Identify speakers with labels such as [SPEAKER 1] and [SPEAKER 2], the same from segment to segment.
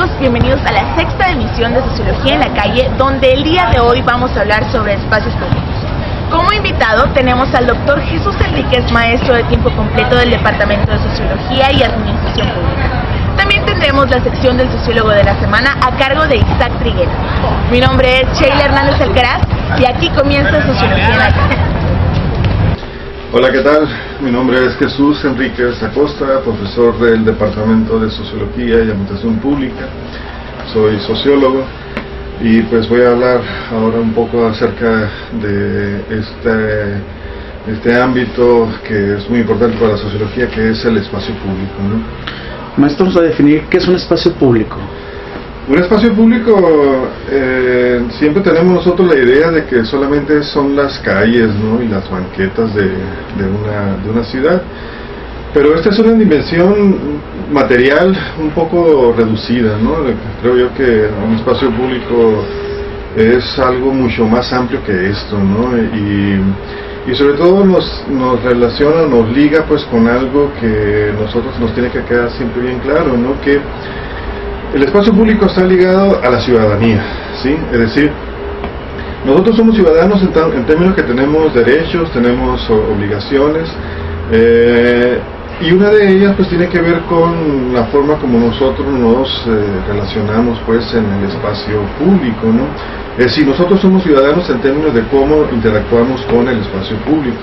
[SPEAKER 1] amigos? Bienvenidos a la sexta emisión de Sociología en la Calle, donde el día de hoy vamos a hablar sobre espacios públicos. Como invitado tenemos al doctor Jesús Enríquez, maestro de tiempo completo del Departamento de Sociología y Administración Pública. También tendremos la sección del sociólogo de la semana a cargo de Isaac Triguera. Mi nombre es Sheila Hernández Alcaraz y aquí comienza Sociología en la Calle.
[SPEAKER 2] Hola, ¿qué tal? Mi nombre es Jesús Enríquez Acosta, profesor del Departamento de Sociología y Administración Pública. Soy sociólogo y pues voy a hablar ahora un poco acerca de este ámbito que es muy importante para la sociología, que es el espacio público, ¿no?
[SPEAKER 3] Maestro, vamos a definir qué es un espacio público.
[SPEAKER 2] Un espacio público, siempre tenemos nosotros la idea de que solamente son las calles, ¿no? Y las banquetas de una ciudad, pero esta es una dimensión material un poco reducida, ¿no? Creo yo que un espacio público es algo mucho más amplio que esto, ¿no? Y sobre todo nos relaciona, nos liga pues con algo que nosotros nos tiene que quedar siempre bien claro, ¿no? Que el espacio público está ligado a la ciudadanía, ¿sí? Es decir, nosotros somos ciudadanos en términos que tenemos derechos, tenemos obligaciones, y una de ellas pues tiene que ver con la forma como nosotros nos relacionamos pues en el espacio público, ¿no? Es decir, nosotros somos ciudadanos en términos de cómo interactuamos con el espacio público.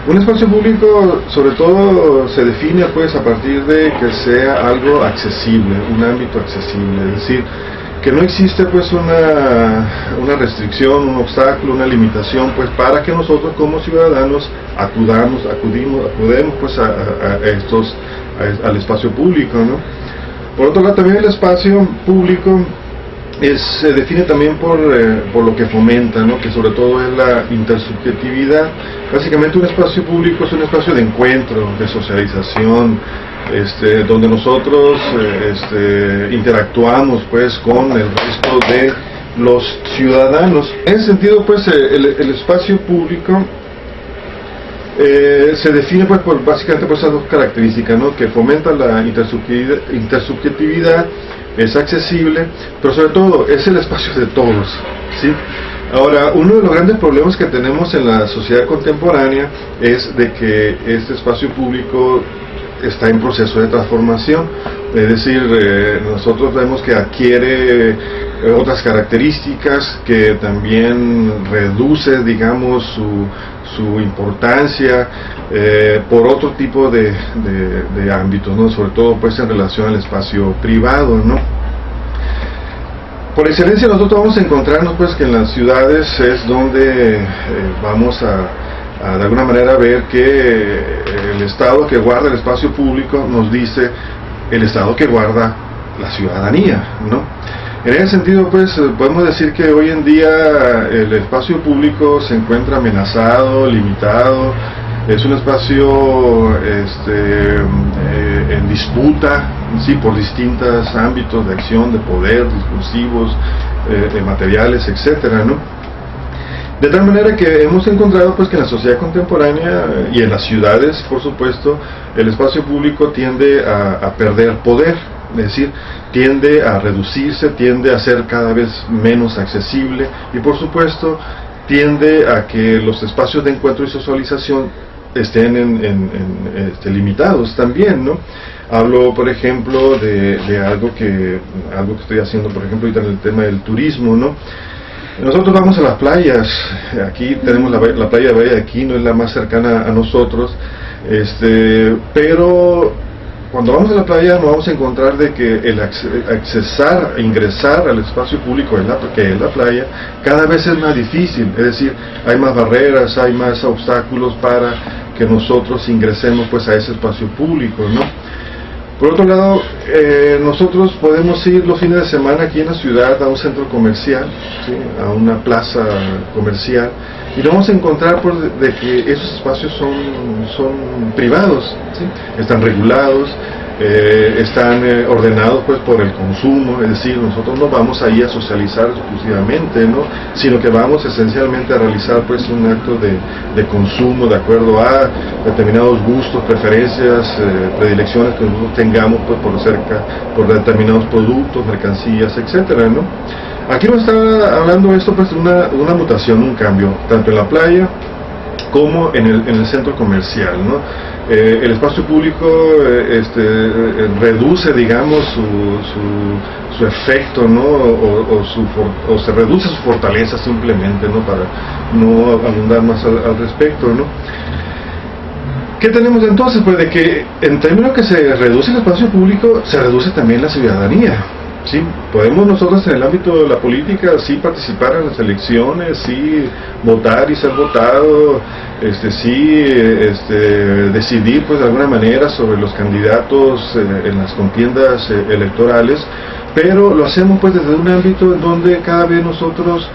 [SPEAKER 2] Un espacio público sobre todo se define pues a partir de que sea algo accesible, un ámbito accesible, es decir, que no existe pues una restricción, un obstáculo, una limitación pues para que nosotros como ciudadanos acudamos pues al espacio público, ¿no? Por otro lado, también el espacio público se define también por lo que fomenta, ¿no? Que sobre todo es la intersubjetividad. Básicamente un espacio público es un espacio de encuentro, de socialización, donde nosotros interactuamos pues con el resto de los ciudadanos. En ese sentido pues el espacio público se define pues básicamente por esas dos características, ¿no? Que fomenta la intersubjetividad, es accesible, pero sobre todo es el espacio de todos, ¿sí? Ahora, uno de los grandes problemas que tenemos en la sociedad contemporánea es de que este espacio público está en proceso de transformación, es decir, nosotros vemos que adquiere otras características, que también reduce, digamos, su importancia por otro tipo de ámbitos, ¿no? Sobre todo pues en relación al espacio privado, ¿no? Por excelencia nosotros vamos a encontrarnos pues que en las ciudades es donde vamos a de alguna manera ver que el Estado que guarda el espacio público nos dice el Estado que guarda la ciudadanía, ¿no? En ese sentido pues podemos decir que hoy en día el espacio público se encuentra amenazado, limitado, es un espacio en disputa, sí, por distintos ámbitos de acción, de poder, discursivos, materiales, etcétera, ¿no? De tal manera que hemos encontrado pues que en la sociedad contemporánea y en las ciudades, por supuesto, el espacio público tiende a perder poder, es decir, tiende a reducirse, tiende a ser cada vez menos accesible y por supuesto tiende a que los espacios de encuentro y socialización estén limitados también, ¿no? Hablo, por ejemplo, de algo que estoy haciendo, por ejemplo, ahorita en el tema del turismo, ¿no? Nosotros vamos a las playas, aquí tenemos la playa de Bahía de Quino, es la más cercana a nosotros, pero cuando vamos a la playa nos vamos a encontrar de que el ingresar al espacio público que es la playa, cada vez es más difícil, es decir, hay más barreras, hay más obstáculos para que nosotros ingresemos pues a ese espacio público, ¿no? Por otro lado, nosotros podemos ir los fines de semana aquí en la ciudad a un centro comercial, ¿sí? A una plaza comercial, y nos vamos a encontrar de que esos espacios son privados, ¿sí? Están regulados, están ordenados pues por el consumo, es decir, nosotros no vamos ahí a socializar exclusivamente, ¿no? Sino que vamos esencialmente a realizar pues un acto de consumo de acuerdo a determinados gustos, preferencias, predilecciones que nosotros tengamos pues por determinados productos, mercancías, etcétera, ¿no? Aquí nos está hablando esto pues de una mutación, un cambio, tanto en la playa como en el centro comercial, ¿no? El espacio público reduce, digamos, su efecto, ¿no? O se reduce su fortaleza simplemente, ¿no? Para no abundar más al respecto, ¿no? ¿Qué tenemos entonces? Pues de que en términos que se reduce el espacio público, se reduce también la ciudadanía. Sí, podemos nosotros en el ámbito de la política sí participar en las elecciones, sí votar y ser votado, sí decidir pues de alguna manera sobre los candidatos en las contiendas electorales, pero lo hacemos pues desde un ámbito en donde cada vez nosotros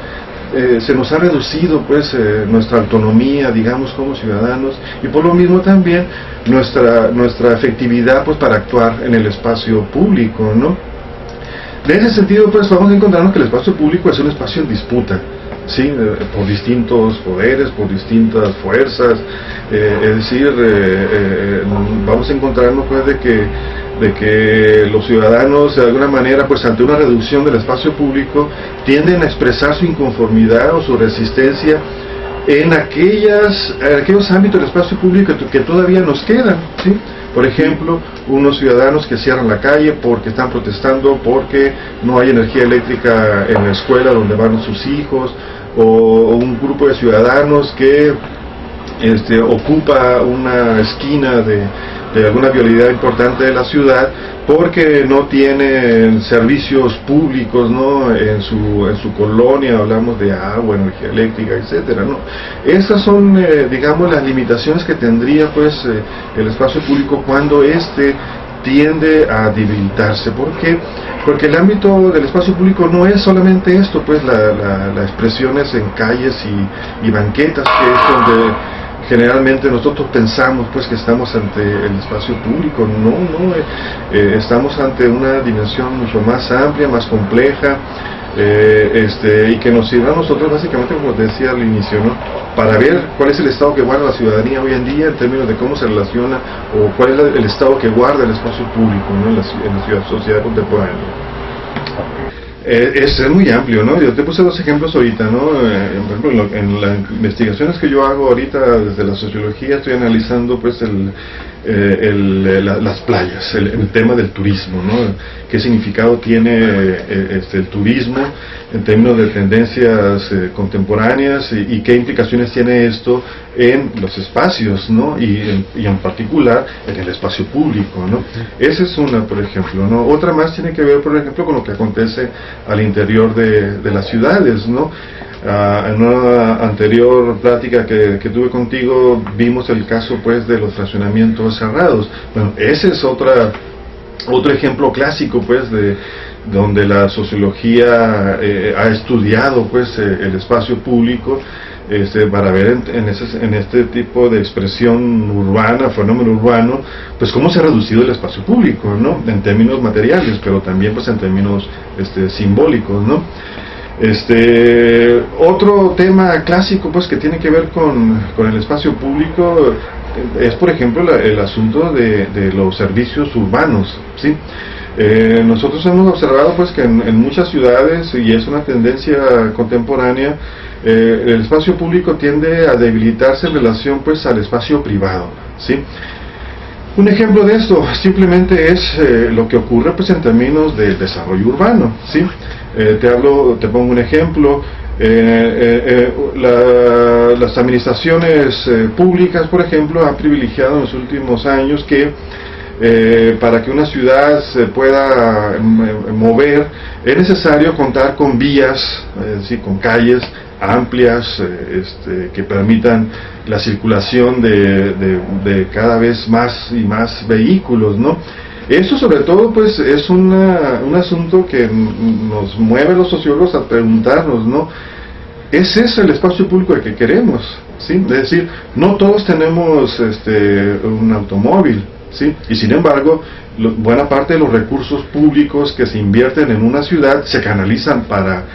[SPEAKER 2] se nos ha reducido pues nuestra autonomía, digamos, como ciudadanos, y por lo mismo también nuestra efectividad pues para actuar en el espacio público, ¿no? En ese sentido, pues vamos a encontrarnos que el espacio público es un espacio en disputa, ¿sí? Por distintos poderes, por distintas fuerzas, es decir, vamos a encontrarnos pues de que los ciudadanos de alguna manera pues ante una reducción del espacio público tienden a expresar su inconformidad o su resistencia en aquellos ámbitos del espacio público que todavía nos quedan, ¿sí? Por ejemplo, unos ciudadanos que cierran la calle porque están protestando porque no hay energía eléctrica en la escuela donde van sus hijos, o un grupo de ciudadanos que ocupa una esquina de alguna vialidad importante de la ciudad porque no tienen servicios públicos, ¿no? en su colonia, hablamos de agua, energía eléctrica, etcétera, ¿no? Estas son, digamos, las limitaciones que tendría pues el espacio público cuando tiende a debilitarse. ¿Por qué? Porque el ámbito del espacio público no es solamente esto, pues las expresiones en calles y banquetas, que es donde generalmente nosotros pensamos pues que estamos ante el espacio público. No, estamos ante una dimensión mucho más amplia, más compleja, y que nos sirva a nosotros básicamente, como te decía al inicio, ¿no? Para ver cuál es el estado que guarda la ciudadanía hoy en día en términos de cómo se relaciona o cuál es el estado que guarda el espacio público, ¿no? en la sociedad contemporánea. Es muy amplio, ¿no? Yo te puse dos ejemplos ahorita, ¿no? Por ejemplo, en las investigaciones que yo hago ahorita desde la sociología estoy analizando pues las playas, el tema del turismo, ¿no? ¿Qué significado tiene el turismo en términos de tendencias contemporáneas y qué implicaciones tiene esto en los espacios, ¿no? Y en particular en el espacio público, ¿no? Esa es una, por ejemplo, ¿no? Otra más tiene que ver, por ejemplo, con lo que acontece al interior de las ciudades, ¿no? En una anterior plática que tuve contigo vimos el caso pues de los fraccionamientos cerrados. Bueno, ese es otro ejemplo clásico pues de donde la sociología ha estudiado pues el espacio público para ver en este tipo de expresión urbana, fenómeno urbano, pues cómo se ha reducido el espacio público, ¿no? En términos materiales, pero también pues en términos simbólicos, ¿no? Otro tema clásico pues que tiene que ver con el espacio público es, por ejemplo, el asunto de los servicios urbanos, ¿sí? Nosotros hemos observado pues que en muchas ciudades, y es una tendencia contemporánea, el espacio público tiende a debilitarse en relación pues al espacio privado, ¿sí? Un ejemplo de esto simplemente es lo que ocurre pues en términos del desarrollo urbano, ¿sí? Te pongo un ejemplo. Las administraciones públicas, por ejemplo, han privilegiado en los últimos años que para que una ciudad se pueda mover es necesario contar con vías, con calles amplias que permitan la circulación de cada vez más y más vehículos, ¿no? Eso sobre todo pues es un asunto que nos mueve a los sociólogos a preguntarnos, ¿no? ¿Es eso el espacio público que queremos? ¿Sí? Es decir, no todos tenemos un automóvil, ¿sí? Y sin embargo, buena parte de los recursos públicos que se invierten en una ciudad se canalizan para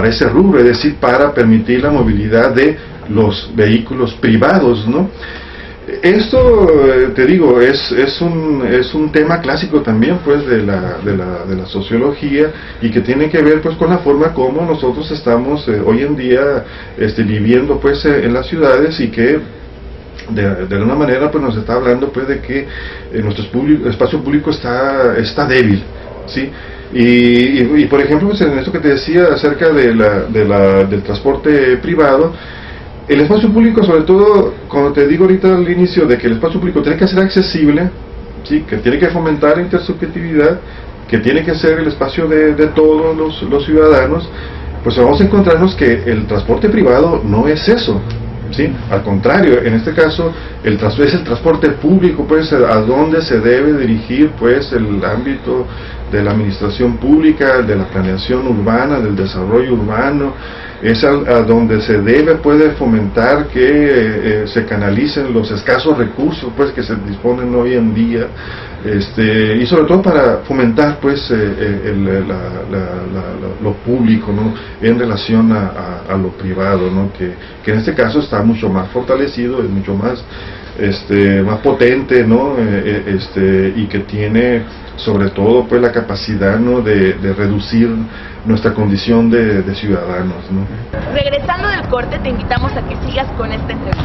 [SPEAKER 2] ese rubro, es decir, para permitir la movilidad de los vehículos privados, ¿no? Esto, te digo, es un tema clásico también, pues, de la sociología, y que tiene que ver, pues, con la forma como nosotros estamos hoy en día viviendo, pues, en las ciudades, y que de alguna manera, pues, nos está hablando, pues, de que nuestro espacio público está débil, ¿sí? Y por ejemplo, pues, en esto que te decía acerca del transporte privado, el espacio público, sobre todo, cuando te digo ahorita al inicio de que el espacio público tiene que ser accesible, ¿sí? Que tiene que fomentar la intersubjetividad, que tiene que ser el espacio de todos los ciudadanos, pues vamos a encontrarnos que el transporte privado no es eso, ¿sí? Al contrario, en este caso, es el transporte público, pues, a donde se debe dirigir, pues, el ámbito de la administración pública, de la planeación urbana, del desarrollo urbano. Es a donde se puede fomentar que se canalicen los escasos recursos, pues, que se disponen hoy en día, y sobre todo para fomentar, pues, lo público, ¿no? En relación a lo privado, ¿no? Que en este caso está mucho más fortalecido, es mucho más potente, ¿no? Y que tiene sobre todo, pues, la capacidad, ¿no? de reducir nuestra condición de ciudadanos, ¿no?
[SPEAKER 1] Regresando del corte, te invitamos a que sigas con esta entrevista.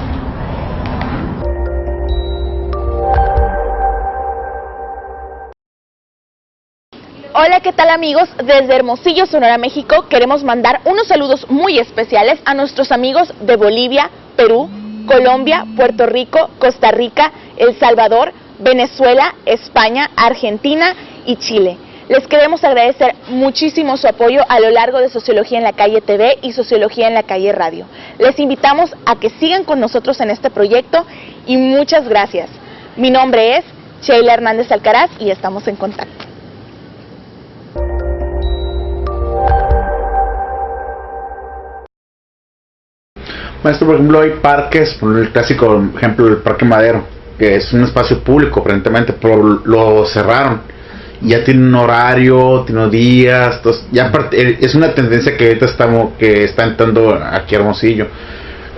[SPEAKER 1] Hola, ¿qué tal, amigos? Desde Hermosillo, Sonora, México, queremos mandar unos saludos muy especiales a nuestros amigos de Bolivia, Perú, Colombia, Puerto Rico, Costa Rica, El Salvador, Venezuela, España, Argentina y Chile. Les queremos agradecer muchísimo su apoyo a lo largo de Sociología en la Calle TV y Sociología en la Calle Radio. Les invitamos a que sigan con nosotros en este proyecto y muchas gracias. Mi nombre es Sheila Hernández Alcaraz y estamos en contacto.
[SPEAKER 3] Maestro, por ejemplo, hay parques, por el clásico ejemplo del Parque Madero, que es un espacio público aparentemente, pero lo cerraron. Ya tiene un horario, tiene unos días, entonces ya es una tendencia que ahorita está entrando aquí a Hermosillo.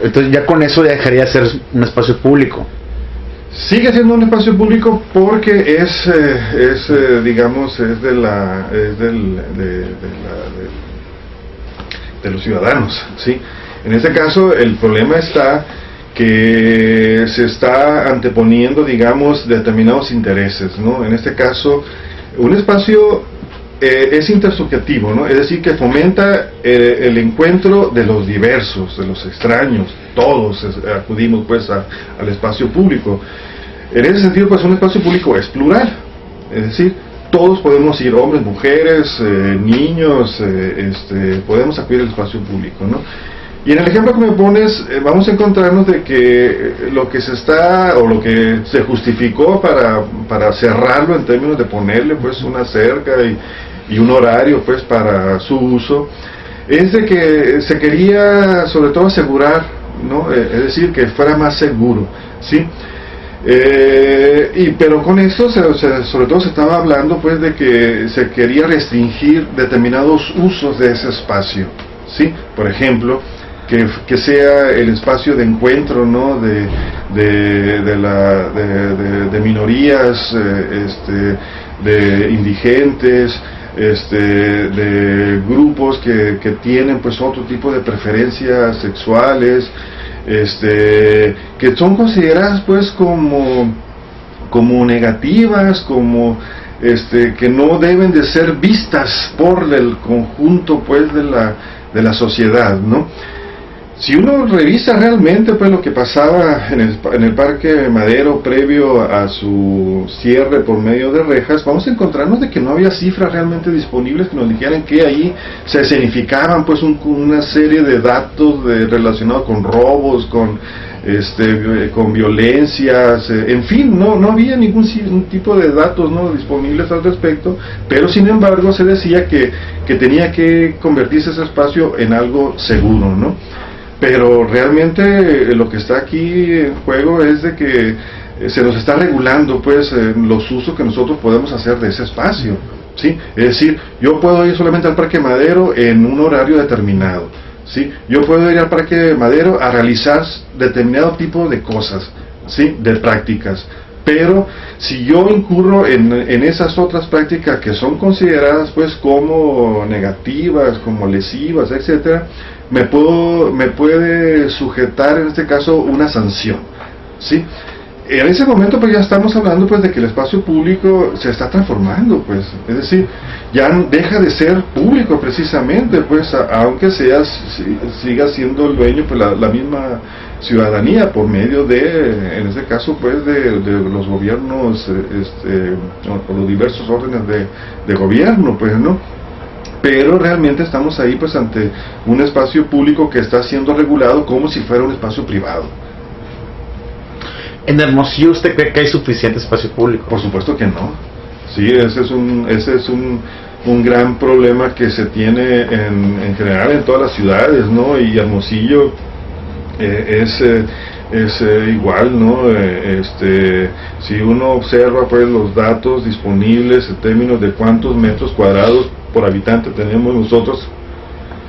[SPEAKER 3] Entonces ya con eso ya dejaría de ser un espacio público.
[SPEAKER 2] Sigue siendo un espacio público porque digamos, es de los ciudadanos, ¿sí? En este caso, el problema está que se está anteponiendo, digamos, determinados intereses, ¿no? En este caso, un espacio es intersubjetivo, ¿no? Es decir, que fomenta el encuentro de los diversos, de los extraños. Todos acudimos, pues, al espacio público. En ese sentido, pues, un espacio público es plural, es decir, todos podemos ir, hombres, mujeres, niños, podemos acudir al espacio público, ¿no? Y en el ejemplo que me pones, vamos a encontrarnos de que lo que se justificó para cerrarlo en términos de ponerle, pues, una cerca y un horario, pues, para su uso, es de que se quería sobre todo asegurar, ¿no? Es decir, que fuera más seguro, ¿sí? Pero con esto sobre todo se estaba hablando, pues, de que se quería restringir determinados usos de ese espacio, ¿sí? Por ejemplo, que sea el espacio de encuentro, ¿no? de minorías, de indigentes, de grupos que tienen, pues, otro tipo de preferencias sexuales, que son consideradas, pues, como negativas, como que no deben de ser vistas por el conjunto, pues, de la sociedad, ¿no? Si uno revisa realmente, pues, lo que pasaba en el Parque Madero previo a su cierre por medio de rejas, vamos a encontrarnos de que no había cifras realmente disponibles que nos dijeran que ahí se escenificaban, pues, una serie de datos relacionados con robos, con violencias, en fin, no había ningún tipo de datos, ¿no? disponibles al respecto, pero sin embargo se decía que tenía que convertirse ese espacio en algo seguro, ¿no? Pero realmente lo que está aquí en juego es de que se nos está regulando pues los usos que nosotros podemos hacer de ese espacio, ¿sí? Es decir, yo puedo ir solamente al Parque Madero en un horario determinado, ¿sí? Yo puedo ir al Parque Madero a realizar determinado tipo de cosas, ¿sí? De prácticas. Pero si yo incurro en esas otras prácticas que son consideradas pues como negativas, como lesivas, etcétera, me puede sujetar en este caso una sanción, ¿sí? En ese momento pues ya estamos hablando pues de que el espacio público se está transformando, pues, es decir, ya deja de ser público precisamente, pues, aunque siga siendo el dueño pues la misma ciudadanía por medio de, en este caso pues de los gobiernos, o los diversos órdenes de gobierno, pues, ¿no? Pero realmente estamos ahí pues ante un espacio público que está siendo regulado como si fuera un espacio privado.
[SPEAKER 3] ¿En Hermosillo usted cree que hay suficiente espacio público?
[SPEAKER 2] Por supuesto que no. Sí, ese es un gran problema que se tiene en general en todas las ciudades, ¿no? Y Hermosillo es igual, ¿no? Si uno observa pues los datos disponibles en términos de cuántos metros cuadrados por habitante tenemos nosotros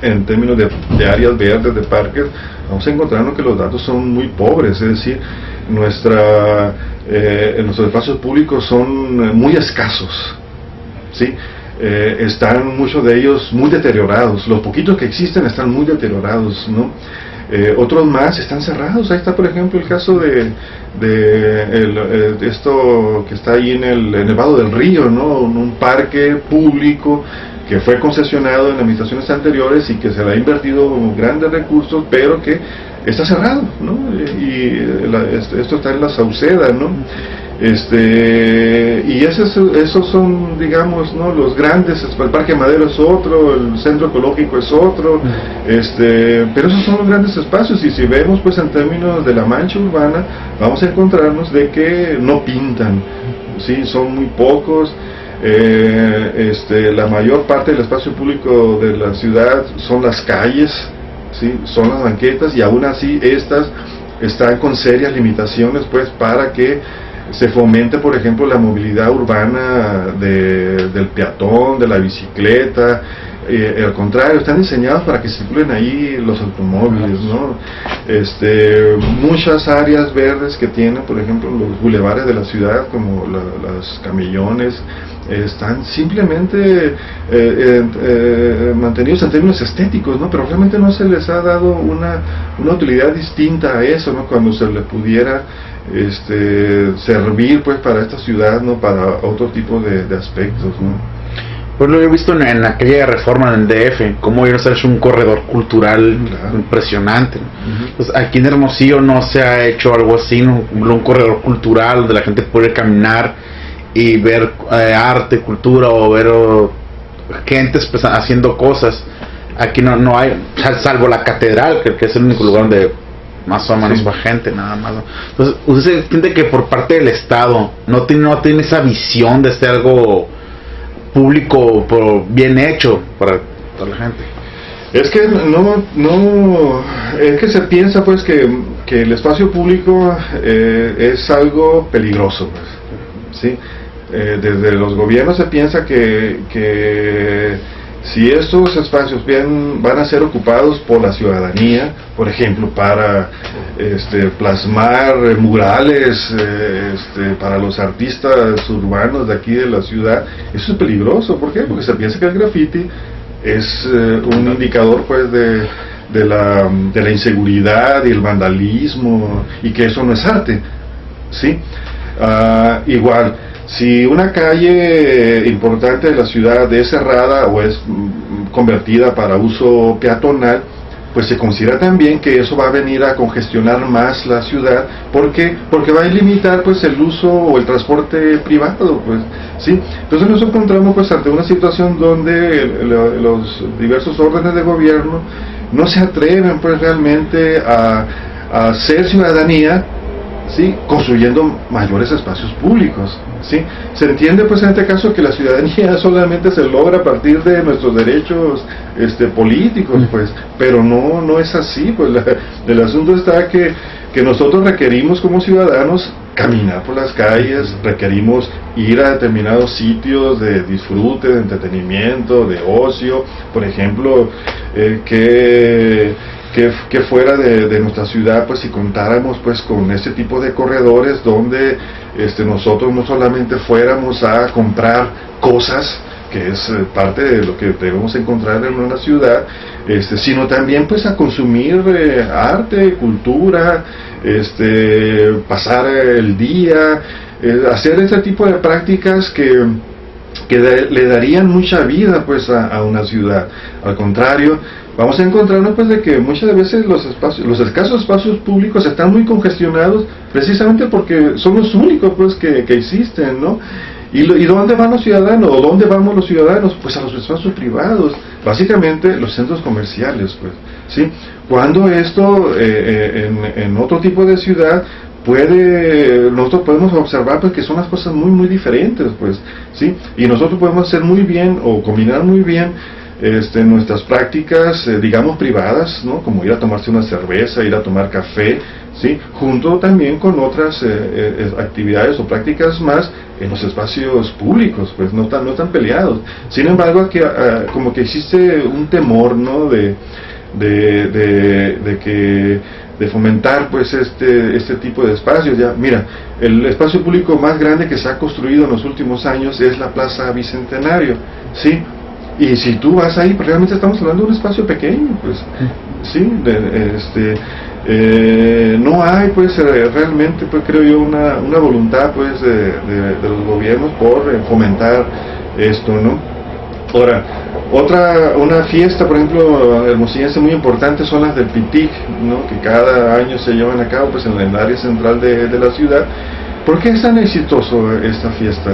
[SPEAKER 2] en términos de áreas verdes, de parques, vamos a encontrarnos que los datos son muy pobres, es decir, nuestros espacios públicos son muy escasos, ¿sí? Están muchos de ellos muy deteriorados, los poquitos que existen están muy deteriorados, ¿no? Otros más están cerrados. Ahí está por ejemplo el caso de esto que está ahí en el Vado del Río, ¿no? Un parque público que fue concesionado en administraciones anteriores y que se le ha invertido grandes recursos, pero que está cerrado, ¿no? Esto está en la Sauceda, ¿no? Y esos son, digamos, ¿no? Los grandes. El Parque Madero es otro, el Centro Ecológico es otro, pero esos son los grandes espacios. Y si vemos pues en términos de la mancha urbana, vamos a encontrarnos de que no pintan, ¿sí? Son muy pocos. La mayor parte del espacio público de la ciudad son las calles, ¿sí? Son las banquetas, y aún así estas están con serias limitaciones pues para que se fomente por ejemplo la movilidad urbana del peatón, de la bicicleta. Al contrario, están diseñados para que circulen ahí los automóviles, ¿no? Muchas áreas verdes que tienen, por ejemplo, los bulevares de la ciudad, como las camellones, están simplemente mantenidos en términos estéticos, ¿no? Pero realmente no se les ha dado una utilidad distinta a eso, ¿no? Cuando se le pudiera servir pues para esta ciudad, ¿no? Para otro tipo de aspectos, ¿no?
[SPEAKER 3] Pues lo he visto en aquella reforma en el DF, cómo iba a ser un corredor cultural, claro, impresionante. Pues aquí en Hermosillo no se ha hecho algo así, ¿no? Un corredor cultural donde la gente puede caminar y ver arte, cultura, o ver gente pues, haciendo cosas. Aquí no hay, salvo la catedral, que es el único lugar donde más o menos va gente, nada más. Entonces, ¿usted siente que por parte del Estado no tiene esa visión de hacer algo público pero bien hecho para toda la gente?
[SPEAKER 2] Es que es que se piensa pues que el espacio público es algo peligroso, pues, ¿sí? Desde los gobiernos se piensa que si estos espacios van a ser ocupados por la ciudadanía, por ejemplo, para plasmar murales para los artistas urbanos de aquí de la ciudad, eso es peligroso. ¿Por qué? Porque se piensa que el graffiti es un indicador pues de la inseguridad y el vandalismo, y que eso no es arte, ¿sí? Igual, si una calle importante de la ciudad es cerrada o es convertida para uso peatonal, pues se considera también que eso va a venir a congestionar más la ciudad. ¿Por qué? Porque va a limitar pues el uso o el transporte privado, pues, ¿sí? Entonces nos encontramos pues ante una situación donde los diversos órdenes de gobierno no se atreven pues realmente a hacer ciudadanía, ¿sí? Construyendo mayores espacios públicos, ¿sí? Se entiende pues en este caso que la ciudadanía solamente se logra a partir de nuestros derechos políticos, pues, pero no es así, pues el asunto está que nosotros requerimos como ciudadanos caminar por las calles, requerimos ir a determinados sitios de disfrute, de entretenimiento, de ocio, por ejemplo, que fuera de nuestra ciudad, pues si contáramos pues con ese tipo de corredores donde nosotros no solamente fuéramos a comprar cosas, que es parte de lo que debemos encontrar en una ciudad, sino también pues a consumir arte, cultura, pasar el día, hacer ese tipo de prácticas que le darían mucha vida pues a una ciudad. Al contrario, vamos a encontrarnos pues de que muchas veces los escasos espacios públicos están muy congestionados precisamente porque son los únicos pues que existen, ¿no? ¿Y dónde van los ciudadanos? ¿O dónde vamos los ciudadanos? Pues a los espacios privados, básicamente los centros comerciales, pues, ¿sí? Cuando esto en otro tipo de ciudad nosotros podemos observar pues que son las cosas muy muy diferentes, pues, ¿sí? Y nosotros podemos hacer muy bien o combinar muy bien nuestras prácticas, digamos, privadas, ¿no? Como ir a tomarse una cerveza, ir a tomar café, ¿sí? Junto también con otras actividades o prácticas más en los espacios públicos, pues no están peleados. Sin embargo, aquí, como que existe un temor, ¿no? de fomentar pues este tipo de espacios. Ya, mira, el espacio público más grande que se ha construido en los últimos años es la Plaza Bicentenario, ¿sí? Y si tú vas ahí, pues realmente estamos hablando de un espacio pequeño, pues, sí, no hay, pues, realmente, pues, creo yo, una voluntad, pues, de los gobiernos por fomentar esto, ¿no? Ahora, una fiesta, por ejemplo, hermosillense muy importante son las del Pitic, ¿no? Que cada año se llevan a cabo, pues, en el área central de la ciudad. ¿Por qué es tan exitosa esta fiesta?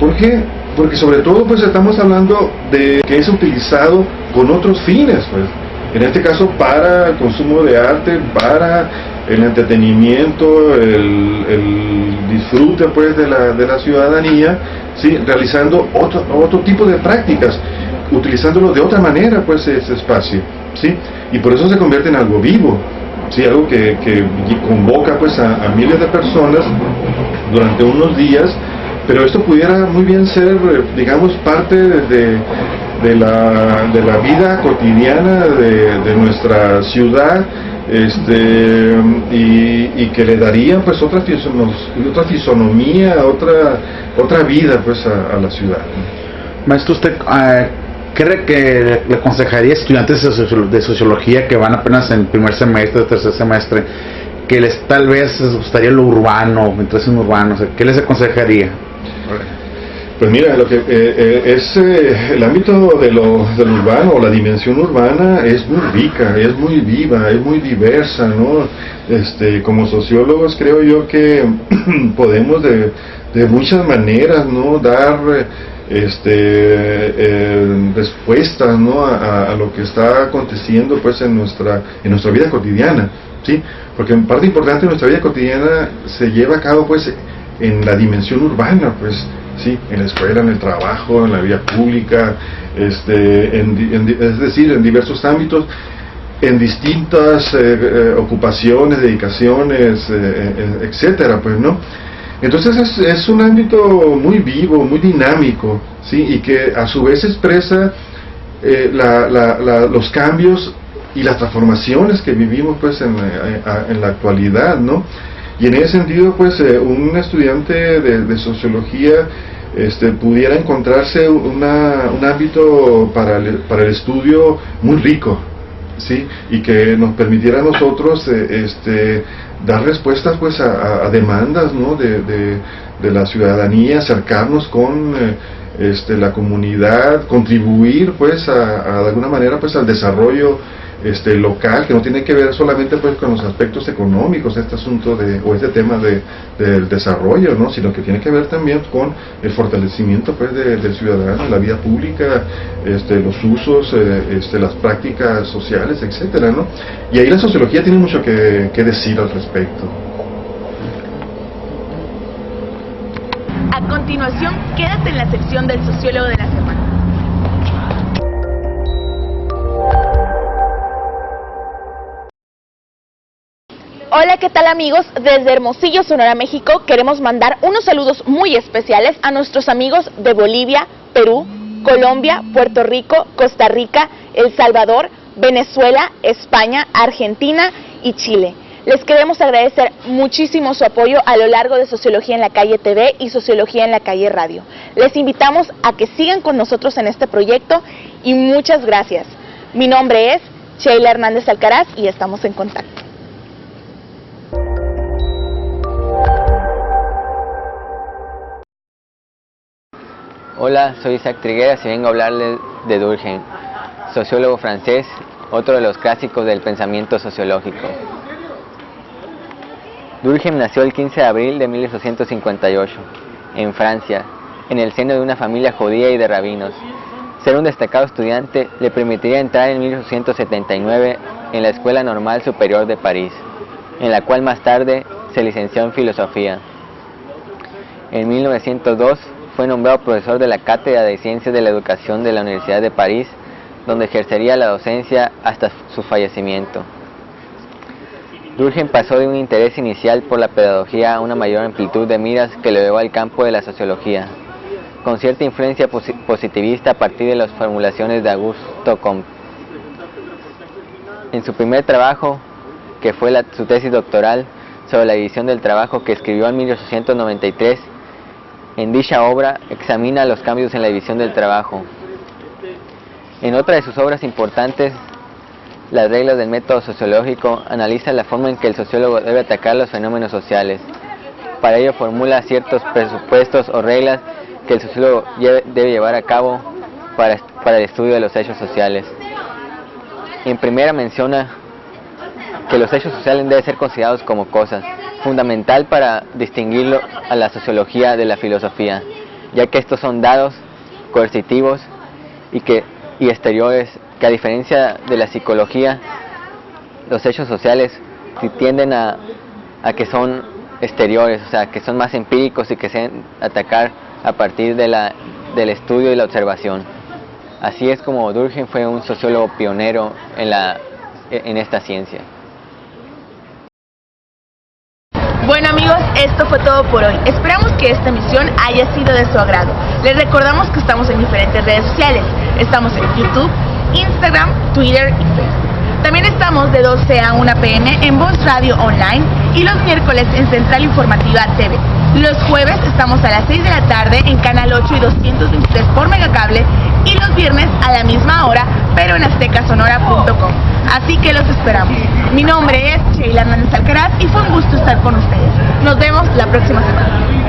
[SPEAKER 2] ¿Por qué? Porque sobre todo pues estamos hablando de que es utilizado con otros fines, pues, en este caso para el consumo de arte, para el entretenimiento, el disfrute pues de la ciudadanía, ¿sí? Realizando otro tipo de prácticas, utilizándolo de otra manera pues ese espacio, ¿sí? Y por eso se convierte en algo vivo, ¿sí? Algo que convoca pues a miles de personas durante unos días. Pero esto pudiera muy bien ser, digamos, parte de la vida cotidiana de nuestra ciudad, y que le daría pues otra fisonomía, otra vida pues a la ciudad.
[SPEAKER 3] Maestro, ¿usted cree que le aconsejaría a estudiantes de sociología que van apenas en primer semestre, tercer semestre, que tal vez les gustaría lo urbano, meterse en urbano? O sea, ¿qué les aconsejaría?
[SPEAKER 2] Pues mira, lo que es el ámbito de lo urbano, o la dimensión urbana, es muy rica, es muy viva, es muy diversa, ¿no? Como sociólogos creo yo que podemos de muchas maneras, ¿no? Dar respuestas, ¿no? a lo que está aconteciendo pues en nuestra vida cotidiana, ¿sí? Porque parte importante de nuestra vida cotidiana se lleva a cabo pues en la dimensión urbana, pues, sí, en la escuela, en el trabajo, en la vida pública, es decir, en diversos ámbitos, en distintas ocupaciones, dedicaciones, etcétera, pues, ¿no? Entonces es un ámbito muy vivo, muy dinámico, sí, y que a su vez expresa los cambios y las transformaciones que vivimos, pues, en la actualidad, ¿no? Y en ese sentido, pues, un estudiante de sociología pudiera encontrarse un ámbito para el estudio muy rico, ¿sí? Y que nos permitiera a nosotros dar respuestas pues a demandas, ¿no? de la ciudadanía, acercarnos con la comunidad, contribuir pues de alguna manera pues al desarrollo local, que no tiene que ver solamente pues con los aspectos económicos, este asunto o este tema del desarrollo, ¿no? Sino que tiene que ver también con el fortalecimiento pues del ciudadano, la vida pública, los usos, las prácticas sociales, etcétera, ¿no? Y ahí la sociología tiene mucho que decir al respecto.
[SPEAKER 1] A continuación, quédate en la sección del sociólogo de la semana. Hola Hola, ¿qué tal amigos? Desde Hermosillo, Sonora, México, queremos mandar unos saludos muy especiales a nuestros amigos de Bolivia, Perú, Colombia, Puerto Rico, Costa Rica, El Salvador, Venezuela, España, Argentina y Chile. Les queremos agradecer muchísimo su apoyo a lo largo de Sociología en la Calle TV y Sociología en la Calle Radio. Les invitamos a que sigan con nosotros en este proyecto y muchas gracias. Mi nombre es Sheila Hernández Alcaraz y estamos en contacto.
[SPEAKER 4] Hola, soy Isaac Trigueras y vengo a hablarles de Durkheim, sociólogo francés, otro de los clásicos del pensamiento sociológico. Durkheim nació el 15 de abril de 1858, en Francia, en el seno de una familia judía y de rabinos. Ser un destacado estudiante le permitiría entrar en 1879 en la Escuela Normal Superior de París, en la cual más tarde se licenció en filosofía. En 1902 fue nombrado profesor de la Cátedra de Ciencias de la Educación de la Universidad de París, donde ejercería la docencia hasta su fallecimiento. Durkheim pasó de un interés inicial por la pedagogía a una mayor amplitud de miras que lo llevó al campo de la sociología, con cierta influencia positivista a partir de las formulaciones de Auguste Comte. En su primer trabajo, que fue su tesis doctoral sobre la división del trabajo que escribió en 1893, en dicha obra examina los cambios en la división del trabajo. En otra de sus obras importantes, Las reglas del método sociológico, analiza la forma en que el sociólogo debe atacar los fenómenos sociales. Para ello formula ciertos presupuestos o reglas que el sociólogo debe llevar a cabo para el estudio de los hechos sociales. En primera menciona que los hechos sociales deben ser considerados como cosas, fundamental para distinguirlo a la sociología de la filosofía, ya que estos son dados, coercitivos y exteriores, que a diferencia de la psicología, los hechos sociales tienden a que son exteriores, o sea, que son más empíricos y que se deben atacar a partir del estudio y la observación. Así es como Durkheim fue un sociólogo pionero en esta ciencia.
[SPEAKER 1] Bueno amigos, esto fue todo por hoy. Esperamos que esta emisión haya sido de su agrado. Les recordamos que estamos en diferentes redes sociales. Estamos en YouTube, Instagram, Twitter y Facebook. También estamos de 12 a 1 p.m. en Voz Radio Online y los miércoles en Central Informativa TV. Los jueves estamos a las 6 de la tarde en Canal 8 y 223 por Megacable y los viernes a la misma hora, pero en aztecasonora.com. Así que los esperamos. Mi nombre es Sheila Hernández Alcaraz y fue un gusto estar con ustedes. Nos vemos la próxima semana.